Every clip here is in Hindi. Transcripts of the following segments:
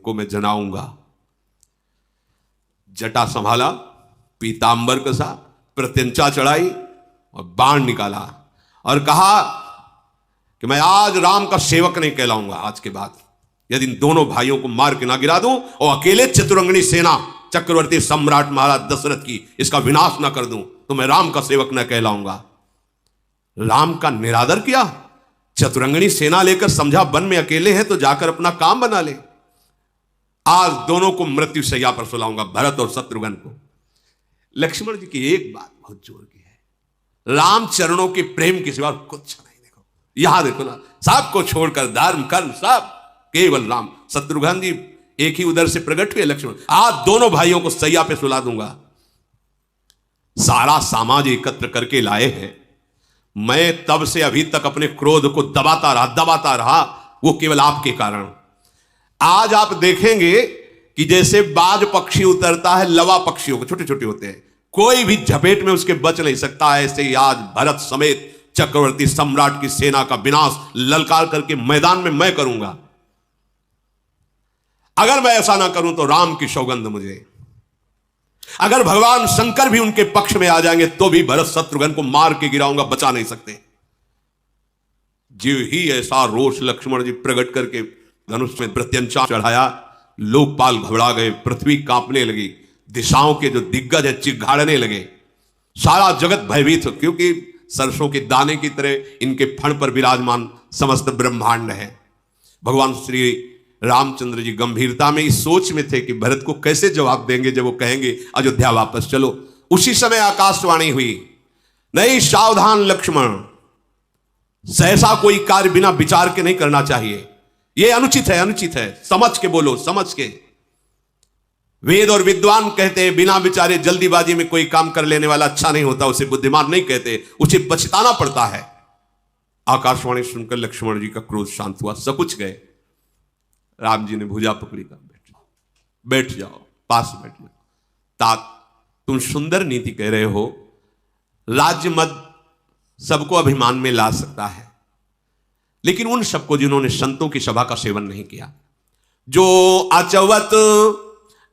उनको मैं जनाऊंगा। जटा संभाला, पीतांबर कसा, प्रत्यंचा चढ़ाई और बाण निकाला और कहा कि मैं आज राम का सेवक नहीं कहलाऊंगा। आज के बाद यदि इन दोनों भाइयों को मार के ना गिरा दूं और अकेले चतुरंगनी सेना चक्रवर्ती सम्राट महाराज दशरथ की इसका विनाश ना कर दूं तो मैं राम का सेवक न कहलाऊंगा। राम का निरादर किया, चतुरंगनी सेना लेकर समझा वन में अकेले हैं तो जाकर अपना काम बना ले। आज दोनों को मृत्यु शैया पर सुलाऊंगा, भरत और शत्रुघ्न को। लक्ष्मण जी की एक बात बहुत जोर की है, राम चरणों के प्रेम के सिवा कुछ नहीं। देखो यहां देखो ना, सबको छोड़कर धर्म कर्म सब केवल राम। शत्रुघ्न जी एक ही उधर से प्रकट हुए, लक्ष्मण आज दोनों भाइयों को सैया पे सुला दूंगा। सारा समाज एकत्र करके लाए हैं। मैं तब से अभी तक अपने क्रोध को दबाता रहा, वो केवल आपके कारण। आज आप देखेंगे कि जैसे बाज पक्षी उतरता है, लवा पक्षियों को छोटे छोटे होते हैं, कोई भी झपेट में उसके बच नहीं सकता। ऐसे ही आज भरत समेत चक्रवर्ती सम्राट की सेना का विनाश ललकार करके मैदान में मैं करूंगा। अगर मैं ऐसा ना करूं तो राम की सौगंध मुझे। अगर भगवान शंकर भी उनके पक्ष में आ जाएंगे तो भी भरत शत्रुघ्न को मार के गिराऊंगा, बचा नहीं सकते। जीव ही ऐसा रोष लक्ष्मण जी प्रकट करके धनुष में प्रत्यंचा चढ़ाया। लोकपाल घबरा गए, पृथ्वी कांपने लगी, दिशाओं के जो दिग्गज है चिघाड़ने लगे, सारा जगत भयभीत, क्योंकि सरसों के दाने की तरह इनके फण पर विराजमान समस्त ब्रह्मांड है। भगवान श्री रामचंद्र जी गंभीरता में इस सोच में थे कि भरत को कैसे जवाब देंगे जब वो कहेंगे अयोध्या वापस चलो। उसी समय आकाशवाणी हुई, नहीं सावधान लक्ष्मण, सहसा कोई कार्य बिना विचार के नहीं करना चाहिए, यह अनुचित है, अनुचित है, समझ के बोलो, समझ के। वेद और विद्वान कहते हैं बिना विचारे जल्दीबाजी में कोई काम कर लेने वाला अच्छा नहीं होता, उसे बुद्धिमान नहीं कहते, उसे पछताना पड़ता है। आकाशवाणी सुनकर लक्ष्मण जी का क्रोध शांत हुआ, सकुच गए। राम जी ने भुजा पकड़ी, का बैठ जाओ, पास बैठ जाओ। तात तुम सुंदर नीति कह रहे हो, राज्य मद सबको अभिमान में ला सकता है, लेकिन उन सबको जिन्होंने संतों की सभा का सेवन नहीं किया, जो अचवत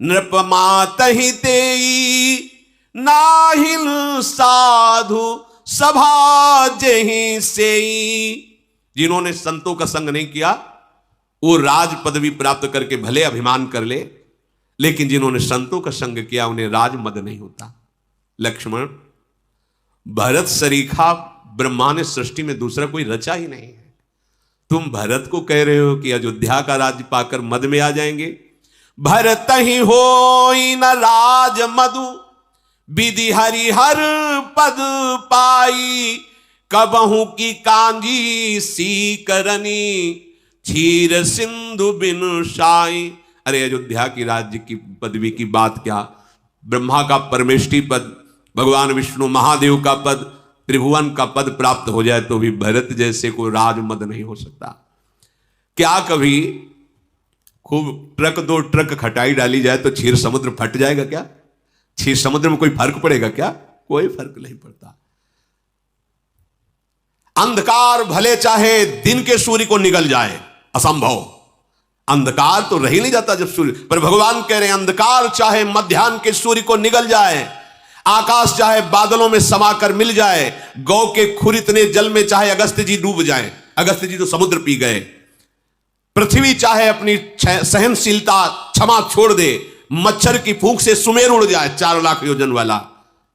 नृपमातहि तेई नाहिल साधु सभा जेहि सेई, जिन्होंने संतों का संग नहीं किया वो राज पदवी प्राप्त करके भले अभिमान कर ले, लेकिन जिन्होंने संतों का संग किया उन्हें राज मद नहीं होता। लक्ष्मण, भरत सरीखा ब्रह्मा ने सृष्टि में दूसरा कोई रचा ही नहीं है। तुम भरत को कह रहे हो कि अयोध्या का राज्य पाकर मद में आ जाएंगे। भरत ही होई न राज मधु विधि हरिहर पद पाई, कबहू की कांजी सी करनी क्षीर सिंधु बिनु साई। अरे अयोध्या की राज्य की पदवी की बात क्या, ब्रह्मा का परमेष्ठी पद, भगवान विष्णु महादेव का पद, त्रिभुवन का पद प्राप्त हो जाए तो भी भरत जैसे को राजमद नहीं हो सकता। क्या कभी खूब ट्रक दो ट्रक खटाई डाली जाए तो क्षीर समुद्र फट जाएगा क्या? क्षीर समुद्र में कोई फर्क पड़ेगा क्या? कोई फर्क नहीं पड़ता। अंधकार भले चाहे दिन के सूर्य को निगल जाए, असंभव, अंधकार तो रह ही नहीं जाता जब सूर्य, पर भगवान कह रहे हैं अंधकार चाहे मध्याह्न के सूर्य को निगल जाए, आकाश चाहे बादलों में समाकर मिल जाए, गौ के खुर इतने जल में चाहे अगस्त्य जी डूब जाए, अगस्त्य जी तो समुद्र पी गए, पृथ्वी चाहे अपनी सहनशीलता क्षमा छोड़ दे, मच्छर की फूंक से सुमेर उड़ जाए 4 लाख योजन वाला,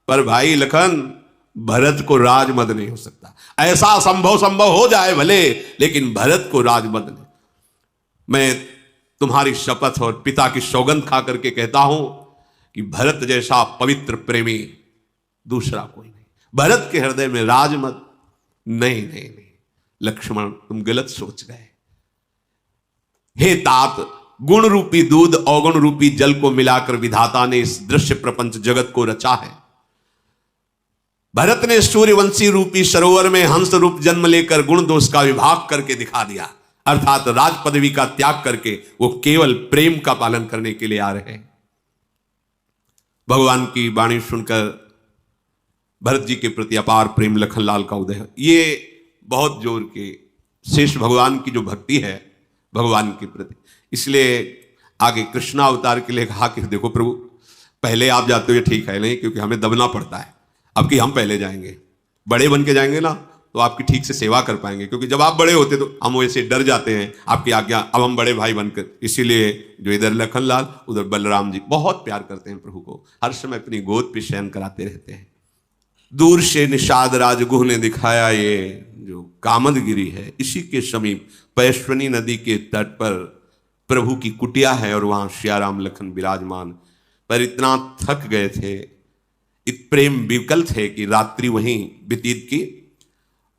पर भाई लखन भरत को राजमद नहीं हो सकता। ऐसा संभव हो जाए भले, लेकिन भरत को राजमद नहीं। मैं तुम्हारी शपथ और पिता की सौगंध खा करके कहता हूं कि भरत जैसा पवित्र प्रेमी दूसरा कोई नहीं। भरत के हृदय में राजमद नहीं। लक्ष्मण, तुम गलत सोच गए। हे तात, गुण रूपी दूध अवगुण रूपी जल को मिलाकर विधाता ने इस दृश्य प्रपंच जगत को रचा है। भरत ने सूर्यवंशी रूपी सरोवर में हंस रूप जन्म लेकर गुण दोष का विभाग करके दिखा दिया, अर्थात राज पदवी का त्याग करके वो केवल प्रेम का पालन करने के लिए आ रहे हैं। भगवान की वाणी सुनकर भरत जी के प्रति अपार प्रेम लखनलाल का उदय है। ये बहुत जोर के शेष भगवान की जो भक्ति है भगवान के प्रति, इसलिए आगे कृष्णा अवतार के लिए कहा कि देखो प्रभु, पहले आप जाते हुए ठीक है नहीं, क्योंकि हमें दबना पड़ता है, अब कि हम पहले जाएंगे, बड़े बन के जाएंगे ना तो आपकी ठीक से सेवा कर पाएंगे, क्योंकि जब आप बड़े होते तो हम वैसे डर जाते हैं आपकी आज्ञा, अब हम बड़े भाई बनकर। इसीलिए जो इधर लखनलाल उधर बलराम जी बहुत प्यार करते हैं प्रभु को, हर समय अपनी गोद पे शयन कराते रहते हैं। दूर से निषाद राजगुह ने दिखाया ये जो कामदगिरी है, इसी के समीप पैश्वनी नदी के तट पर प्रभु की कुटिया है और वहां श्याराम लखन विराजमान। पर इतना थक गए थे, इत प्रेम विकल थे कि रात्रि वहीं व्यतीत की।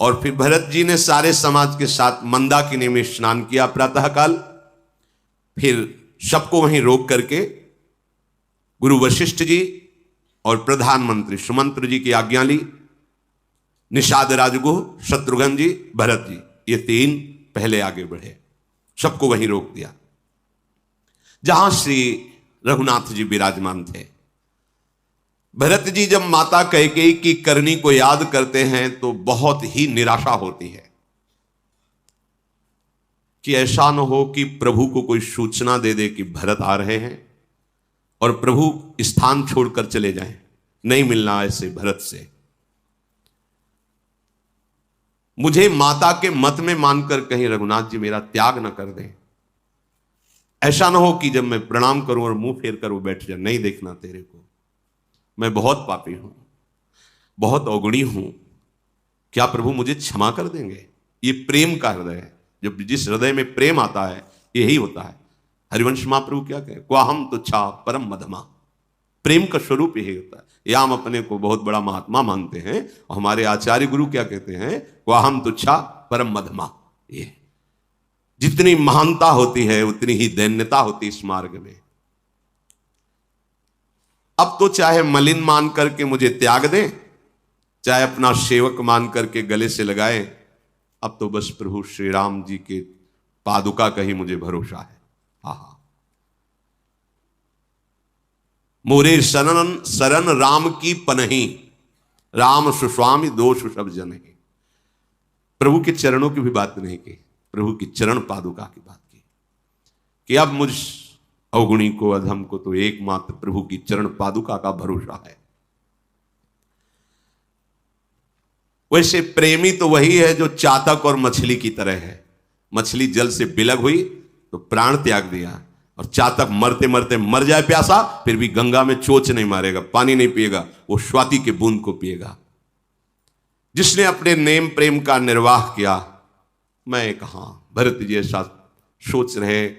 और फिर भरत जी ने सारे समाज के साथ मंदाकिनी में स्नान किया प्रातःकाल। फिर सबको वहीं रोक करके गुरु वशिष्ठ जी और प्रधानमंत्री सुमंत्र जी की आज्ञा ली। निषाद राजगुह, शत्रुघ्न जी, भरत जी, ये तीन पहले आगे बढ़े, सबको वहीं रोक दिया जहां श्री रघुनाथ जी विराजमान थे। भरत जी जब माता कैकेयी की करनी को याद करते हैं तो बहुत ही निराशा होती है कि ऐसा न हो कि प्रभु को कोई सूचना दे दे कि भरत आ रहे हैं और प्रभु स्थान छोड़कर चले जाएं, नहीं मिलना ऐसे भरत से। मुझे माता के मत में मानकर कहीं रघुनाथ जी मेरा त्याग न कर दें। ऐसा ना हो कि जब मैं प्रणाम करूं और मुंह फेर कर वो बैठ जाए, नहीं देखना तेरे को, मैं बहुत पापी हूं, बहुत अवगुणी हूं, क्या प्रभु मुझे क्षमा कर देंगे? ये प्रेम का हृदय है, जब जिस हृदय में प्रेम आता है यही होता है। हरिवंश महाप्रभु क्या कहे, क्वाहम तुच्छा परम मधमा, प्रेम का स्वरूप यही होता है। या हम अपने को बहुत बड़ा महात्मा मानते हैं और हमारे आचार्य गुरु क्या कहते हैं, क्वाहम तुच्छा परम मधमा। ये जितनी महानता होती है उतनी ही दैन्यता होती है इस मार्ग में। अब तो चाहे मलिन मान करके मुझे त्याग दें, चाहे अपना सेवक मान करके गले से लगाएं, अब तो बस प्रभु श्री राम जी के पादुका का ही मुझे भरोसा है। हा मोरे शरण शरण राम की पनही, राम सुस्वामी दोष सब जनहि। प्रभु के चरणों की भी बात नहीं की, प्रभु की चरण पादुका की बात की कि अब मुझ अवगुणी को, अधम को तो एकमात्र प्रभु की चरण पादुका का भरोसा है। वैसे प्रेमी तो वही है जो चातक और मछली की तरह है। मछली जल से बिलग हुई तो प्राण त्याग दिया, और चातक मरते मरते मर जाए प्यासा फिर भी गंगा में चोच नहीं मारेगा, पानी नहीं पिएगा, वो स्वाति के बूंद को पिएगा। जिसने अपने नेम प्रेम का निर्वाह किया, मैं कहां, भरत जी ऐसा सोच रहे,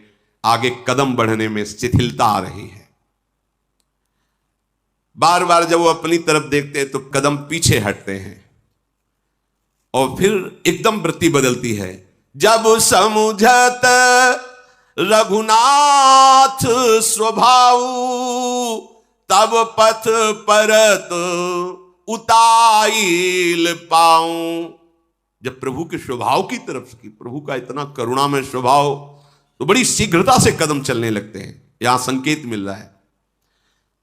आगे कदम बढ़ने में शिथिलता आ रही है। बार बार जब वो अपनी तरफ देखते हैं तो कदम पीछे हटते हैं और फिर एकदम वृत्ति बदलती है। जब समुझत रघुनाथ स्वभाव, तब पथ परत उताइल पाऊं। जब प्रभु के स्वभाव की तरफ से, प्रभु का इतना करुणामय स्वभाव, तो बड़ी शीघ्रता से कदम चलने लगते हैं। यहां संकेत मिल रहा है।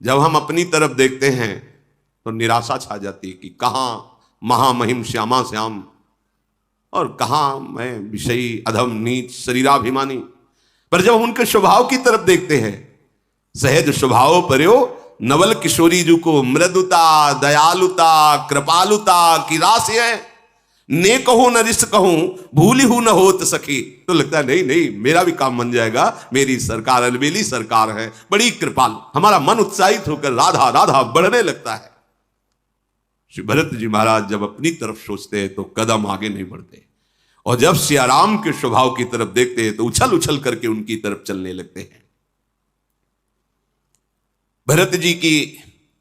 जब हम अपनी तरफ देखते हैं तो निराशा छा जाती है कि कहां महामहिम श्यामा श्याम और कहां मैं विषयी अधम नीच शरीराभिमानी। पर जब उनके स्वभाव की तरफ देखते हैं, सहज स्वभाव पर्यो नवल किशोरी जी को मृदुता दयालुता कृपालुता की राशि है, ने कहूं न रिस कहूं भूली हूं न होत सखी। तो लगता है नहीं नहीं मेरा भी काम बन जाएगा, मेरी सरकार अलबेली सरकार है, बड़ी कृपालु। हमारा मन उत्साहित होकर राधा राधा बढ़ने लगता है। श्री भरत जी महाराज जब अपनी तरफ सोचते हैं तो कदम आगे नहीं बढ़ते, और जब सियाराम के स्वभाव की तरफ देखते हैं तो उछल उछल करके उनकी तरफ चलने लगते हैं। भरत जी की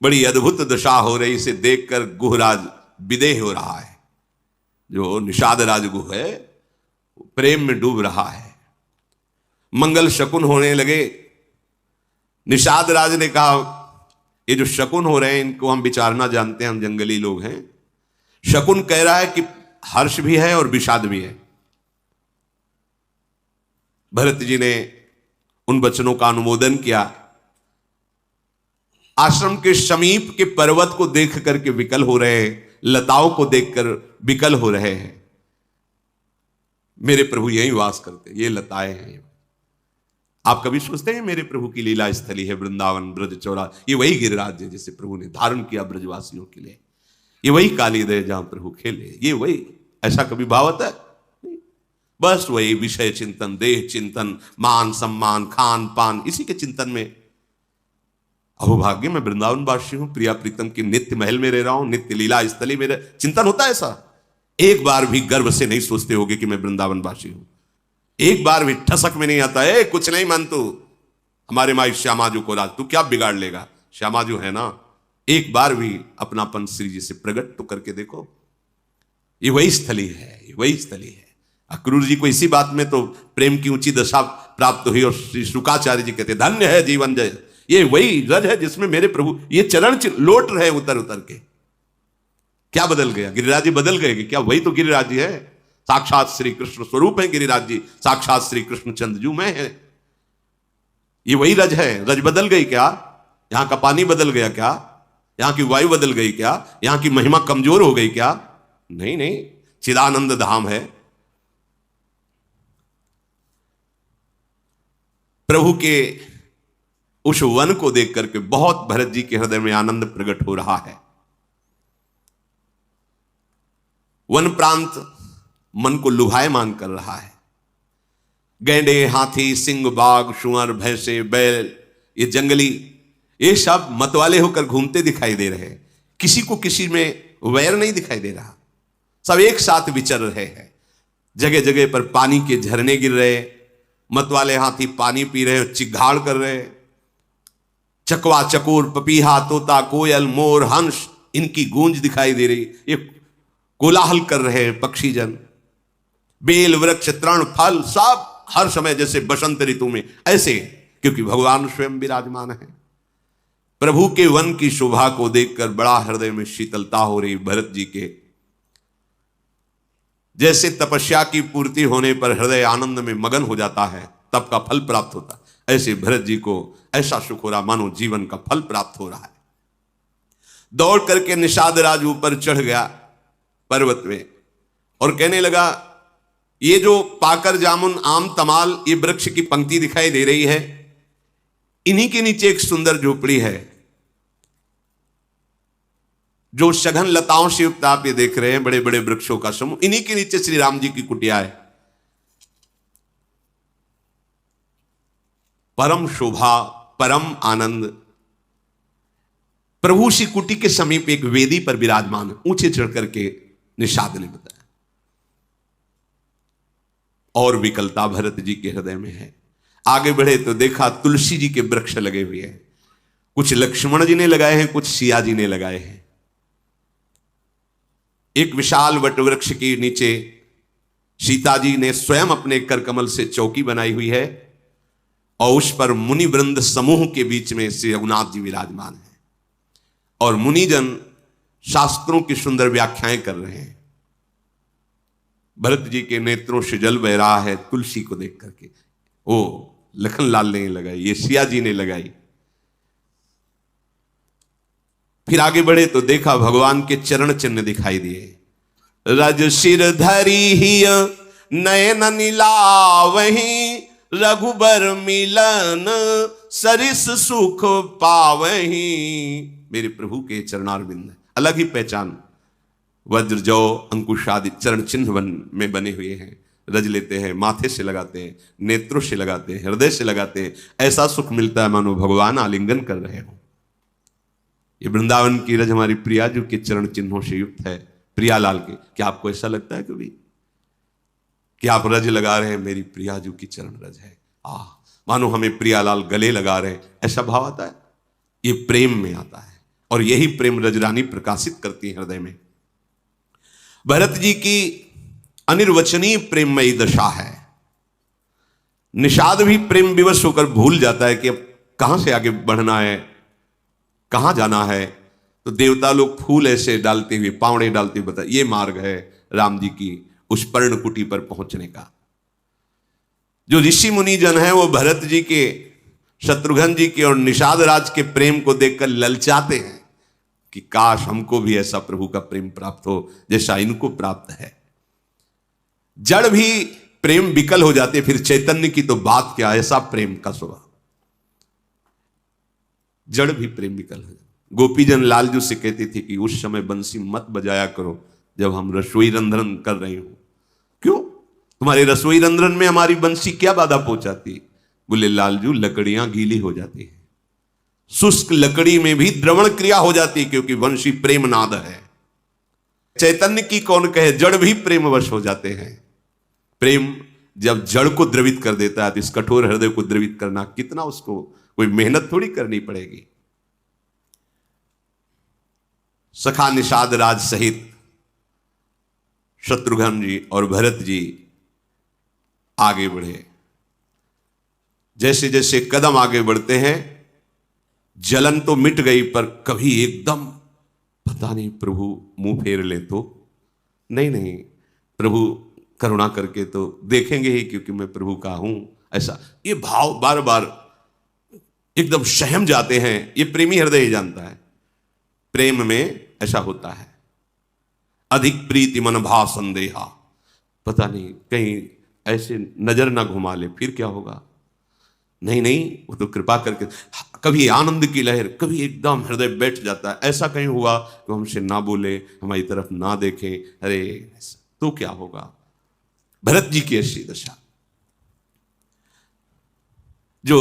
बड़ी अद्भुत दशा हो रही, इसे देखकर गुहराज विदेह हो रहा है। जो निषाद राजगुह है प्रेम में डूब रहा है। मंगल शकुन होने लगे। निषाद राज ने कहा, ये जो शकुन हो रहे हैं इनको हम विचारना जानते हैं, हम जंगली लोग हैं। शकुन कह रहा है कि हर्ष भी है और विषाद भी है। भरत जी ने उन वचनों का अनुमोदन किया। आश्रम के समीप के पर्वत को देख करके विकल हो रहे हैं, लताओं को देखकर विकल हो रहे हैं। मेरे प्रभु यही वास करते, ये लताएं हैं। आप कभी सोचते हैं मेरे प्रभु की लीला स्थली है वृंदावन ब्रज चौरा, ये वही गिरिराज है जिसे प्रभु ने धारण किया ब्रजवासियों के लिए, ये वही कालीदय जहां प्रभु खेले, ये वही, ऐसा कभी भाव आता है? बस वही विषय चिंतन, देह चिंतन, मान सम्मान, खान पान, इसी के चिंतन में। अहोभाग्य मैं वृंदावन वासी हूं, प्रिया प्रीतम की नित्य महल में रह रहा हूं, नित्य लीला स्थली में चिंतन होता है ऐसा? एक बार भी गर्व से नहीं सोचते होगे कि मैं वृंदावन वासी हूं? एक बार भी ठसक में नहीं आता है कुछ नहीं मान तू हमारे माई श्यामाजू को राज, तू क्या बिगाड़ लेगा, श्यामाजू है ना? एक बार भी अपनापन श्री जी से प्रकट तो करके देखो। ये वही स्थली है, ये वही स्थली है। अक्रूर जी को इसी बात में तो प्रेम की ऊंची दशा प्राप्त हुई और श्री शुकाचार्य जी कहते धन्य है जीवन जय, ये वही रज है जिसमें मेरे प्रभु ये चरण लौट रहे उतर उतर के। क्या बदल गया? गिरिराज जी बदल गए कि क्या? वही तो गिरिराज जी है, साक्षात श्री कृष्ण स्वरूप है गिरिराज जी, साक्षात श्री कृष्ण चंद्रजू में है, ये वही रज है। रज बदल गई क्या? यहां का पानी बदल गया क्या? यहां की वायु बदल गई क्या? यहां की महिमा कमजोर हो गई क्या? नहीं नहीं, चिदानंद धाम है। प्रभु के उस वन को देख करके बहुत भरत जी के हृदय में आनंद प्रकट हो रहा है। वन प्रांत मन को लुभायमान कर रहा है। गैंडे, हाथी, सिंह, बाघ, शुअर, भैंसे, बैल, ये जंगली, ये सब मतवाले होकर घूमते दिखाई दे रहे हैं। किसी को किसी में वैर नहीं दिखाई दे रहा, सब एक साथ विचर रहे हैं। जगह जगह पर पानी के झरने गिर रहे, मतवाले हाथी पानी पी रहे, चिघाड़ कर रहे। चकवा, चकोर, पपीहा, तोता, कोयल, मोर, हंस, इनकी गूंज दिखाई दे रही। ये कोलाहल कर रहे हैं पक्षी जन। बेल, वृक्ष, तृण, फल सब हर समय जैसे बसंत ऋतु में ऐसे, क्योंकि भगवान स्वयं विराजमान है। प्रभु के वन की शोभा को देखकर बड़ा हृदय में शीतलता हो रही भरत जी के। जैसे तपस्या की पूर्ति होने पर हृदय आनंद में मगन हो जाता है, तब का फल प्राप्त होता, ऐसे भरत जी को ऐसा सुख हो रहा मानो जीवन का फल प्राप्त हो रहा है। दौड़ करके निषाद राज ऊपर चढ़ गया पर्वत में और कहने लगा, ये जो पाकर, जामुन, आम, तमाल, ये वृक्ष की पंक्ति दिखाई दे रही है, इन्हीं के नीचे एक सुंदर झोपड़ी है जो सघन लताओं से युक्त आप ये देख रहे हैं, बड़े बड़े वृक्षों का समूह, इन्हीं के नीचे श्री राम जी की कुटिया है। परम शोभा, परम आनंद। प्रभु श्री कुटी के समीप एक वेदी पर विराजमान, ऊंचे चढ़ करके निषाद ने बताया। और विकलता भरत जी के हृदय में है। आगे बढ़े तो देखा तुलसी जी के वृक्ष लगे हुए हैं, कुछ लक्ष्मण जी ने लगाए हैं, कुछ सिया जी ने लगाए हैं। एक विशाल वट वृक्ष के नीचे सीता जी ने स्वयं अपने कर कमल से चौकी बनाई हुई है और उस पर मुनि वृंद समूह के बीच में श्री रघुनाथ जी विराजमान है और मुनिजन शास्त्रों की सुंदर व्याख्याएं कर रहे हैं। भरत जी के नेत्रों से जल बह रहा है तुलसी को देख करके। ओ लखनलाल ने लगाई, ये सिया जी ने लगाई। फिर आगे बढ़े तो देखा भगवान के चरण चिन्ह दिखाई दिए। रज सिर धरी ही नयन नीलावही, रघुबर मिलन सरिस सुख पावही। मेरे प्रभु के चरणारविंद अलग ही पहचान। वज्र, जौ, अंकुश आदि चरण चिन्ह में बने हुए हैं। रज लेते हैं, माथे से लगाते हैं, नेत्रों से लगाते हैं, हृदय से लगाते हैं, ऐसा सुख मिलता है मानो भगवान आलिंगन कर रहे हो। ये वृंदावन की रज हमारी प्रियाजू के चरण चिन्हों से युक्त है, प्रियालाल के। क्या आपको ऐसा लगता है कभी कि आप रज लगा रहे हैं, मेरी प्रियाजू की चरण रज है, मानो हमें प्रियालाल गले लगा रहे हैं, ऐसा भाव आता है? ये प्रेम में आता है और यही प्रेम रजरानी प्रकाशित करती है हृदय में। भरत जी की अनिर्वचनीय प्रेममयी दशा है। निषाद भी प्रेम विवश होकर भूल जाता है कि अब कहां से आगे बढ़ना है, कहां जाना है। तो देवता लोग फूल ऐसे डालते हुए, पावड़े डालते हुए बता, ये मार्ग है राम जी की उस पर्णकुटी पर पहुंचने का। जो ऋषि मुनि जन है वो भरत जी के, शत्रुघ्न जी के और निषाद राज के प्रेम को देखकर ललचाते हैं कि काश हमको भी ऐसा प्रभु का प्रेम प्राप्त हो जैसा इनको प्राप्त है। जड़ भी प्रेम विकल हो जाते, फिर चैतन्य की तो बात क्या, ऐसा प्रेम का स्वभाव। जड़ भी प्रेम विकल है। गोपीजन लालजू से कहती थी कि उस समय बंसी मत बजाया करो जब हम रसोई रंध्रन कर रहे हो। क्यों? तुम्हारे रसोई रंध्रन में हमारी बंसी क्या बाधा पहुंचाती? बोले लालजू, लकड़ियां गीली हो जाती है, शुष्क लकड़ी में भी द्रवण क्रिया हो जाती है, क्योंकि वंशी प्रेम नाद है। चैतन्य की कौन कहे, जड़ भी प्रेमवश हो जाते हैं। प्रेम जब जड़ को द्रवित कर देता है तो इस कठोर हृदय को द्रवित करना कितना, उसको कोई मेहनत थोड़ी करनी पड़ेगी। सखा निषाद राज सहित शत्रुघ्न जी और भरत जी आगे बढ़े। जैसे जैसे कदम आगे बढ़ते हैं, जलन तो मिट गई, पर कभी एकदम पता नहीं प्रभु मुंह फेर ले तो नहीं, नहीं प्रभु करुणा करके तो देखेंगे ही, क्योंकि मैं प्रभु का हूं, ऐसा ये भाव बार बार एकदम सहम जाते हैं। ये प्रेमी हृदय ही जानता है, प्रेम में ऐसा होता है। अधिक प्रीति मन भा संदेहा, पता नहीं कहीं ऐसे नजर ना घुमा ले, फिर क्या होगा। नहीं नहीं, वो तो कृपा करके, कभी आनंद की लहर, कभी एकदम हृदय बैठ जाता है। ऐसा कहीं हुआ कि हमसे ना बोले, हमारी तरफ ना देखे, अरे तो क्या होगा। भरत जी की ऐसी दशा। जो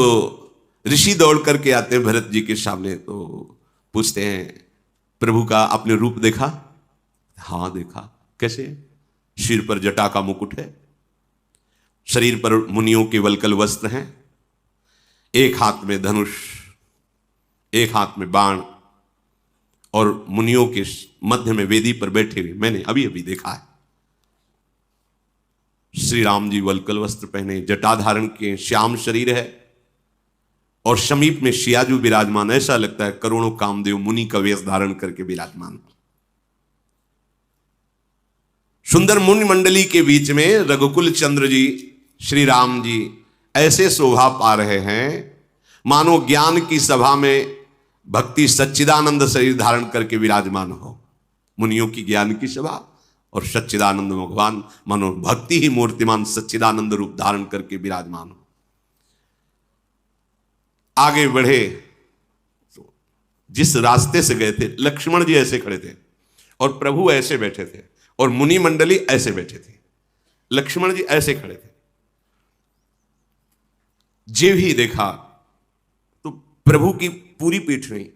ऋषि दौड़ करके आते हैं भरत जी के सामने, तो पूछते हैं प्रभु का आपने रूप देखा? हां देखा। कैसे? सिर पर जटा का मुकुट है, शरीर पर मुनियों के वल्कल वस्त्र हैं, एक हाथ में धनुष, एक हाथ में बाण, और मुनियों के मध्य में वेदी पर बैठे हुए मैंने अभी अभी देखा है। श्री राम जी वल्कल वस्त्र पहने, जटा धारण किए, श्याम शरीर है, और समीप में शियाजू विराजमान। ऐसा लगता है करोड़ों कामदेव मुनि का वेश धारण करके विराजमान। सुंदर मुनि मंडली के बीच में रघुकुल चंद्र जी श्री राम जी ऐसे शोभा पा रहे हैं मानो ज्ञान की सभा में भक्ति सच्चिदानंद शरीर धारण करके विराजमान हो। मुनियों की ज्ञान की सभा और सच्चिदानंद भगवान मानो भक्ति ही मूर्तिमान सच्चिदानंद रूप धारण करके विराजमान हो। आगे बढ़े तो जिस रास्ते से गए थे, लक्ष्मण जी ऐसे खड़े थे और प्रभु ऐसे बैठे थे और मुनि मंडली ऐसे बैठे थे। लक्ष्मण जी ऐसे खड़े थे। जे भी देखा तो प्रभु की पूरी पीठ में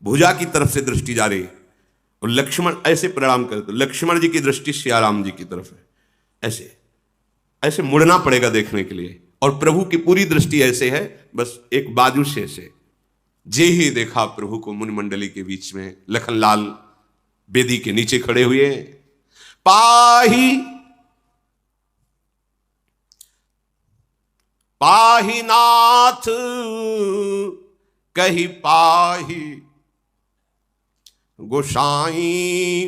भुजा की तरफ से दृष्टि जा रही, और लक्ष्मण ऐसे प्रणाम करे तो लक्ष्मण जी की दृष्टि सियाराम जी की तरफ है। ऐसे ऐसे मुड़ना पड़ेगा देखने के लिए, और प्रभु की पूरी दृष्टि ऐसे है, बस एक बाजू से ऐसे। जे ही देखा प्रभु को मुनि मंडली के बीच में लखनलाल बेदी के नीचे खड़े हुए, पाही पाही नाथ कही पाही गोसाई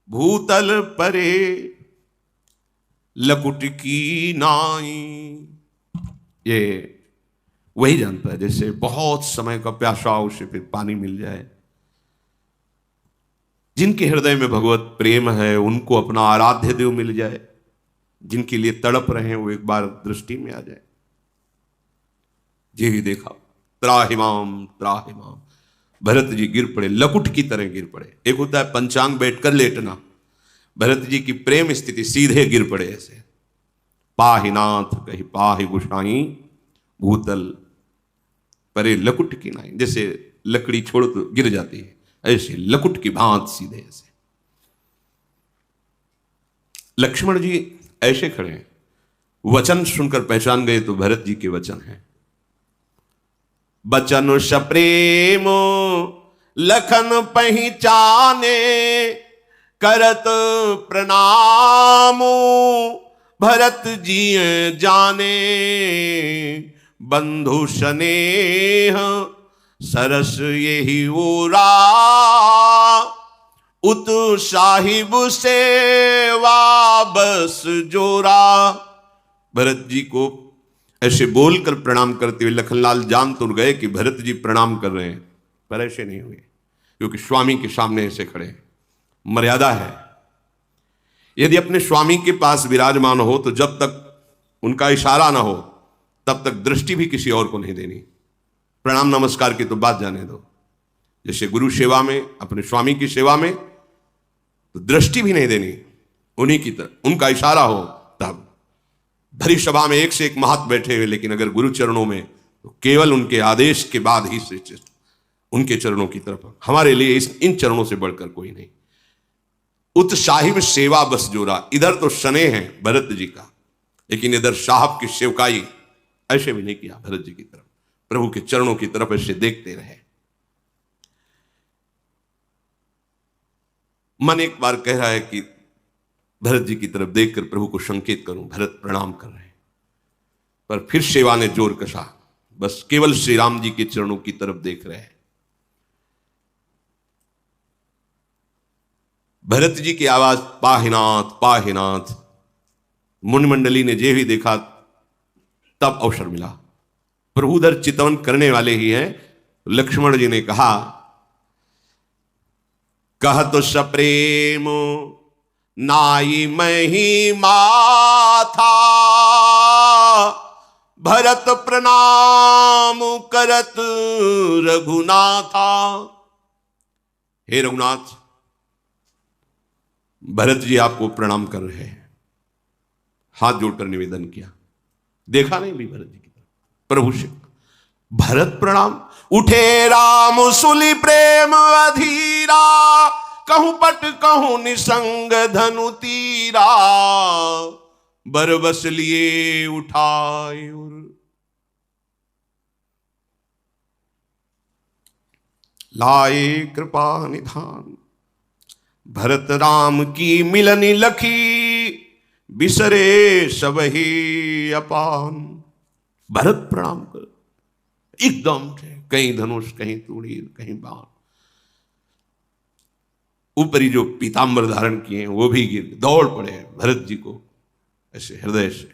भूतल परे लकुट की नाई। ये वही जानता है, जैसे बहुत समय का प्यासा हो उसे फिर पानी मिल जाए। जिनके हृदय में भगवत प्रेम है उनको अपना आराध्य देव मिल जाए, जिनके लिए तड़प रहे हैं वो एक बार दृष्टि में आ जाए। ये ही देखा, त्राहिमाम त्राहिमाम, भरत जी गिर पड़े, लकुट की तरह गिर पड़े। एक होता है पंचांग बैठकर लेटना, भरत जी की प्रेम स्थिति, सीधे गिर पड़े ऐसे। पाहिनाथ कही पाहि गुसाई भूतल परे लकुट की नाई, जैसे लकड़ी छोड़ो तो गिर जाती है, ऐसे लकुट की भांत सीधे ऐसे। लक्ष्मण जी ऐसे खड़े हैं, वचन सुनकर पहचान गए तो भरत जी के वचन हैं। बचन सप्रेम लखन पहचाने करत प्रणाम भरत जी जाने बंधु स्नेह सरस यही ओरा उत साहिब सेवा बस जोरा। भरत जी को ऐसे बोलकर प्रणाम करते हुए लखनलाल जान तो गए कि भरत जी प्रणाम कर रहे हैं, पर ऐसे नहीं हुए, क्योंकि स्वामी के सामने ऐसे खड़े हैं। मर्यादा है, यदि अपने स्वामी के पास विराजमान हो तो जब तक उनका इशारा ना हो तब तक दृष्टि भी किसी और को नहीं देनी। प्रणाम नमस्कार की तो बात जाने दो, जैसे गुरु सेवा में, अपने स्वामी की सेवा में तो दृष्टि भी नहीं देनी उन्हीं की तरफ, उनका इशारा हो तब। भरी सभा में एक से एक महत बैठे हुए, लेकिन अगर गुरु चरणों में तो केवल उनके आदेश के बाद ही से उनके चरणों की तरफ। हमारे लिए इन चरणों से बढ़कर कोई नहीं। उत्साहिब सेवा बस जोरा, इधर तो सने हैं भरत जी का, लेकिन इधर साहब की सेवकाई ऐसे भी नहीं किया। भरत जी की तरफ, प्रभु के चरणों की तरफ ऐसे देखते रहे। मन एक बार कह रहा है कि भरत जी की तरफ देखकर प्रभु को संकेत करूं, भरत प्रणाम कर रहे हैं, पर फिर सेवा ने जोर कसा, बस केवल श्री राम जी के चरणों की तरफ देख रहे हैं। भरत जी की आवाज पाहिनाथ पाहिनाथ, मुनिमंडली ने जे भी देखा तब अवसर मिला। प्रभु उधर चितवन करने वाले ही हैं। लक्ष्मण जी ने कहा, कह तो सप्रेम नाई महिमा था, भरत प्रणाम करत रघुनाथा। हे रघुनाथ, भरत जी आपको प्रणाम कर रहे हैं। हाथ जोड़कर निवेदन किया, देखा नहीं भी भरत जी की तरफ, प्रभु से भरत प्रणाम। उठे राम सुली प्रेम अधीरा, कहूं पट कहूं निसंग धनु तीरा, बरबस लिए उठाए लाए कृपा निधान। भरत राम की मिलनी लखी, बिसरे सब ही अपान। भरत प्रणाम कर, एकदम से कहीं धनुष, कहीं तूड़ी, कहीं बाण, ऊपरी जो पीतांबर धारण किए हैं वो भी गिर दौड़ पड़े भरत जी को ऐसे हृदय से।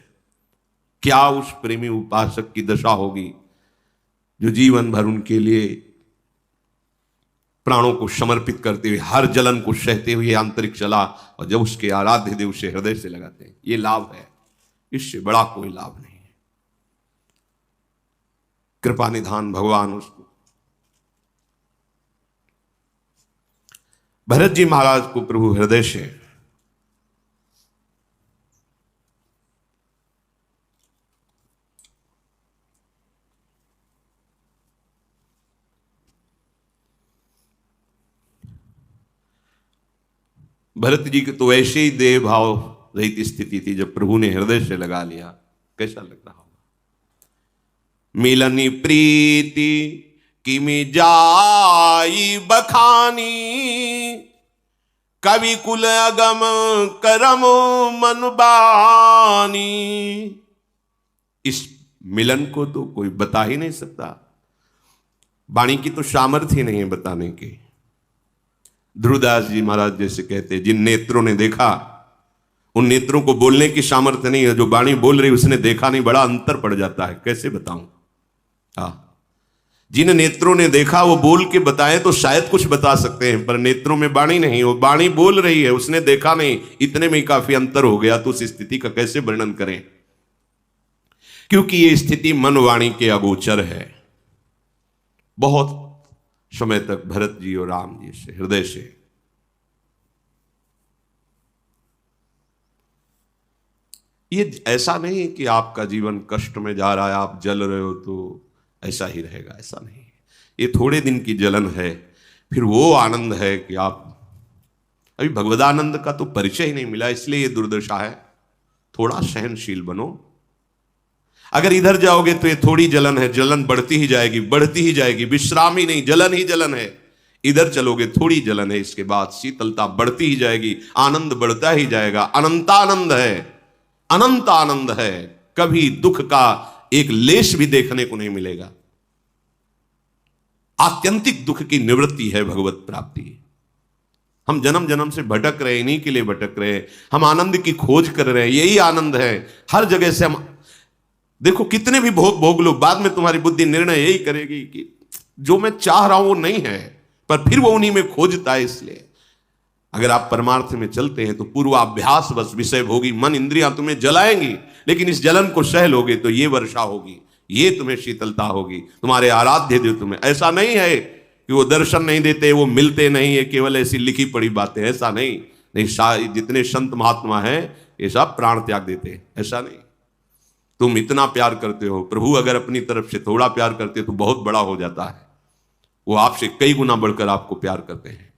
क्या उस प्रेमी उपासक की दशा होगी जो जीवन भर उनके लिए प्राणों को समर्पित करते हुए, हर जलन को सहते हुए आंतरिक चला, और जब उसके आराध्य देव से हृदय से लगाते हैं। ये लाभ है, इससे बड़ा कोई लाभ नहीं है। कृपा निधान भगवान उसको। भरत जी महाराज को प्रभु हृदय से भरत जी की तो ऐसे ही देह भाव रहित स्थिति थी, जब प्रभु ने हृदय से लगा लिया कैसा लग रहा होगा। मिलनी प्रीति किमि जाई बखानी, कवि कुल अगम करम मन बानी। इस मिलन को तो कोई बता ही नहीं सकता, वाणी की तो सामर्थ्य नहीं है बताने की। ध्रुवदास जी महाराज जैसे कहते हैं, जिन नेत्रों ने देखा उन नेत्रों को बोलने की सामर्थ्य नहीं है, जो वाणी बोल रही उसने देखा नहीं, बड़ा अंतर पड़ जाता है। कैसे बताऊं? जिन नेत्रों ने देखा वो बोल के बताए तो शायद कुछ बता सकते हैं, पर नेत्रों में वाणी नहीं, वो वाणी बोल रही है, उसने देखा नहीं, इतने में ही काफी अंतर हो गया। तो उस स्थिति का कैसे वर्णन करें, क्योंकि ये स्थिति मन वाणी के अगोचर है। बहुत समय तक भरत जी और राम जी से हृदय से ये ऐसा नहीं कि आपका जीवन कष्ट में जा रहा है, आप जल रहे हो तो ऐसा ही रहेगा, ऐसा नहीं। ये थोड़े दिन की जलन है, फिर वो आनंद है कि आप अभी भगवदानंद का तो परिचय ही नहीं मिला, इसलिए ये दुर्दशा है। थोड़ा सहनशील बनो। अगर इधर जाओगे तो ये थोड़ी जलन है, जलन बढ़ती ही जाएगी, बढ़ती ही जाएगी, विश्राम ही नहीं, जलन ही जलन है। इधर चलोगे थोड़ी जलन है, इसके बाद शीतलता बढ़ती ही जाएगी, आनंद बढ़ता ही जाएगा। अनंतानंद है, अनंत आनंद है, कभी दुख का एक लेश भी देखने को नहीं मिलेगा। आत्यंतिक दुख की निवृत्ति है भगवत प्राप्ति। हम जन्म जन्म से भटक रहे, इन्हीं के लिए भटक रहे, हम आनंद की खोज कर रहे हैं, यही आनंद है। हर जगह से हम देखो, कितने भी भोग भोग लो, बाद में तुम्हारी बुद्धि निर्णय यही करेगी कि जो मैं चाह रहा हूं वो नहीं है, पर फिर वो उन्हीं में खोजता है। इसलिए अगर आप परमार्थ में चलते हैं तो पूर्वाभ्यास बस विषय भोगी मन इंद्रियां तुम्हें जलाएंगी, लेकिन इस जलन को सह लोगे तो ये वर्षा होगी, ये तुम्हें शीतलता होगी, तुम्हारे आराध्य देव तुम्हें। ऐसा नहीं है कि वो दर्शन नहीं देते, वो मिलते नहीं है, केवल ऐसी लिखी पड़ी बातें, ऐसा नहीं। जितने संत महात्मा हैं ये सब प्राण त्याग देते हैं, ऐसा नहीं। तुम इतना प्यार करते हो, प्रभु अगर अपनी तरफ से थोड़ा प्यार करते तो बहुत बड़ा हो जाता है। वो आपसे कई गुना बढ़कर आपको प्यार करते हैं।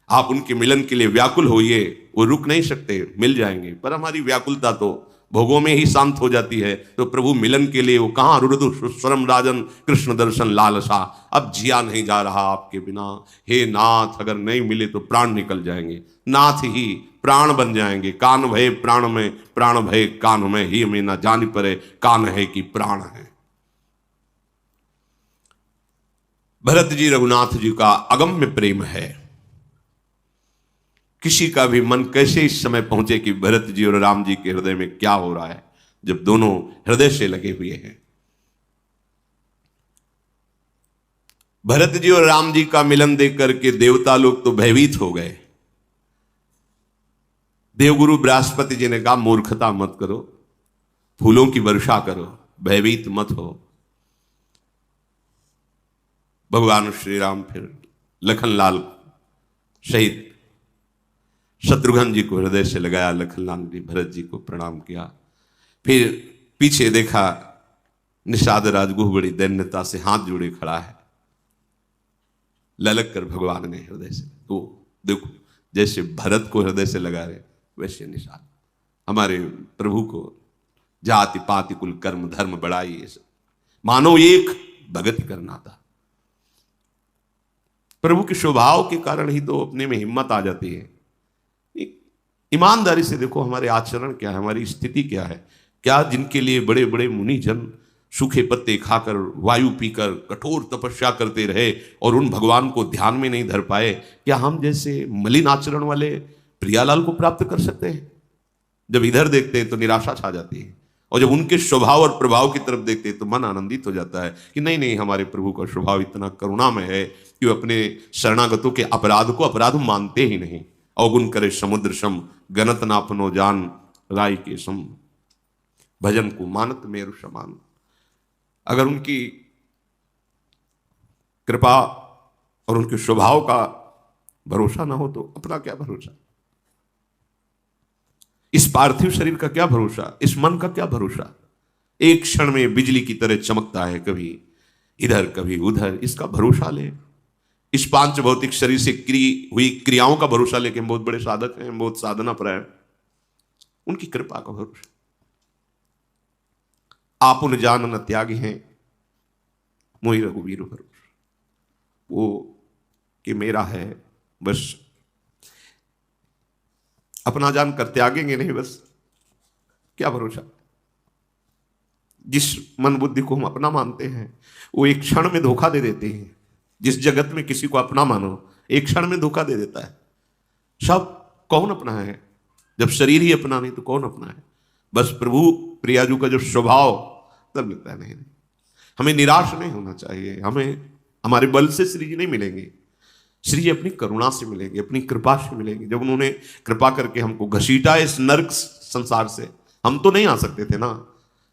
आप उनके मिलन के लिए व्याकुल होइए, वो रुक नहीं सकते, मिल जाएंगे। पर हमारी व्याकुलता तो भोगों में ही शांत हो जाती है। तो प्रभु मिलन के लिए वो कहाँ रुदु स्वरम राजन कृष्ण दर्शन लालसा, अब जिया नहीं जा रहा आपके बिना। हे नाथ, अगर नहीं मिले तो प्राण निकल जाएंगे, नाथ ही प्राण बन जाएंगे। कान भय प्राण में, प्राण भय कान में, ही में ना जान पड़े कान है कि प्राण है। भरत जी रघुनाथ जी का अगम्य प्रेम है। किसी का भी मन कैसे इस समय पहुंचे कि भरत जी और राम जी के हृदय में क्या हो रहा है, जब दोनों हृदय से लगे हुए हैं। भरत जी और राम जी का मिलन देख करके देवता लोग तो भयभीत हो गए। देवगुरु बृहस्पति जी ने कहा मूर्खता मत करो, फूलों की वर्षा करो, भयभीत मत हो। भगवान श्री राम फिर लखनलाल सहित शत्रुघ्न जी को हृदय से लगाया। लखनलाल जी भरत जी को प्रणाम किया, फिर पीछे देखा निषाद राजगुह बड़ी दैन्यता से हाथ जोड़े खड़ा है। ललक कर भगवान ने हृदय से, तो देखो जैसे भरत को हृदय से लगा रहे वैसे निषाद हमारे प्रभु को जाति पाति कुल कर्म धर्म बढ़ाई, ये सब मानो एक भगत करना था। प्रभु के स्वभाव के कारण ही तो अपने में हिम्मत आ जाती है। ईमानदारी से देखो हमारे आचरण क्या है, हमारी स्थिति क्या है। क्या जिनके लिए बड़े बड़े मुनि जन सूखे पत्ते खाकर वायु पीकर कठोर तपस्या करते रहे और उन भगवान को ध्यान में नहीं धर पाए, क्या हम जैसे मलिन आचरण वाले प्रियालाल को प्राप्त कर सकते हैं? जब इधर देखते हैं तो निराशा छा जाती है, और जब उनके स्वभाव और प्रभाव की तरफ देखते हैं तो मन आनंदित हो जाता है कि नहीं नहीं, हमारे प्रभु का स्वभाव इतना करुणामय है कि वो अपने शरणागतों के अपराध को अपराध मानते ही नहीं। अवगुण करे समुद्र सम, गणत नापनो जान राय के सम, भजन को मानत मेरु समान। अगर उनकी कृपा और उनके स्वभाव का भरोसा ना हो तो अपना क्या भरोसा, इस पार्थिव शरीर का क्या भरोसा, इस मन का क्या भरोसा। एक क्षण में बिजली की तरह चमकता है, कभी इधर कभी उधर, इसका भरोसा ले। इस पांच भौतिक शरीर से हुई क्रियाओं का भरोसा लेके हम बहुत बड़े साधक हैं, बहुत साधना परायण, उनकी कृपा का भरोसा। आप उन जान न त्यागी हैं मोहि रघुवीर भरोसा, वो कि मेरा है बस, अपना जान कर त्यागेंगे नहीं, बस क्या भरोसा। जिस मन बुद्धि को हम अपना मानते हैं वो एक क्षण में धोखा दे देते हैं। जिस जगत में किसी को अपना मानो एक क्षण में धोखा दे देता है। सब कौन अपना है, जब शरीर ही अपना नहीं तो कौन अपना है। बस प्रभु प्रियाजू का जो स्वभाव तब मिलता है। नहीं, हमें निराश नहीं होना चाहिए। हमें हमारे बल से श्री जी नहीं मिलेंगे, श्री जी अपनी करुणा से मिलेंगे, अपनी कृपा से मिलेंगे। जब उन्होंने कृपा करके हमको घसीटा इस नर्क संसार से, हम तो नहीं आ सकते थे ना।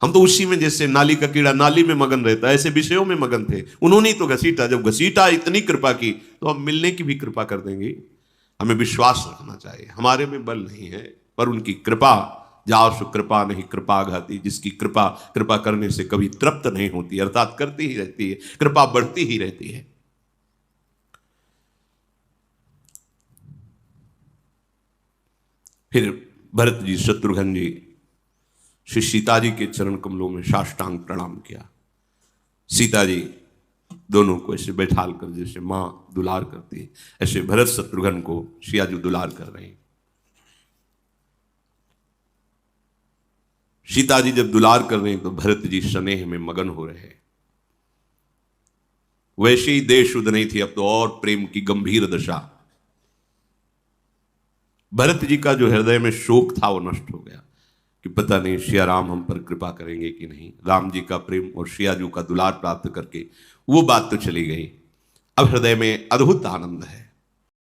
हम तो उसी में जैसे नाली का कीड़ा नाली में मगन रहता है, ऐसे विषयों में मगन थे। उन्होंने तो घसीटा, जब घसीटा इतनी कृपा की तो हम मिलने की भी कृपा कर देंगे। हमें विश्वास रखना चाहिए, हमारे में बल नहीं है पर उनकी कृपा। जाओ सु कृपा नहीं कृपा घाती, जिसकी कृपा कृपा करने से कभी तृप्त नहीं होती, अर्थात करती ही रहती है, कृपा बढ़ती ही रहती है। फिर भरत जी शत्रुघ्न जी श्री सीता जी के चरण कमलों में साष्टांग प्रणाम किया। सीता जी दोनों को ऐसे बैठाल कर जैसे मां दुलार करती है, ऐसे भरत शत्रुघ्न को सियाजू दुलार कर रहे हैं। सीता जी जब दुलार कर रहे हैं तो भरत जी स्नेह में मगन हो रहे हैं। वैसे ही देश शुद्ध नहीं थी, अब तो और प्रेम की गंभीर दशा। भरत जी का जो हृदय में शोक था वो नष्ट हो गया कि पता नहीं सिया राम हम पर कृपा करेंगे कि नहीं। राम जी का प्रेम और सियाजू का दुलार प्राप्त करके वो बात तो चली गई। अब हृदय में अद्भुत आनंद है।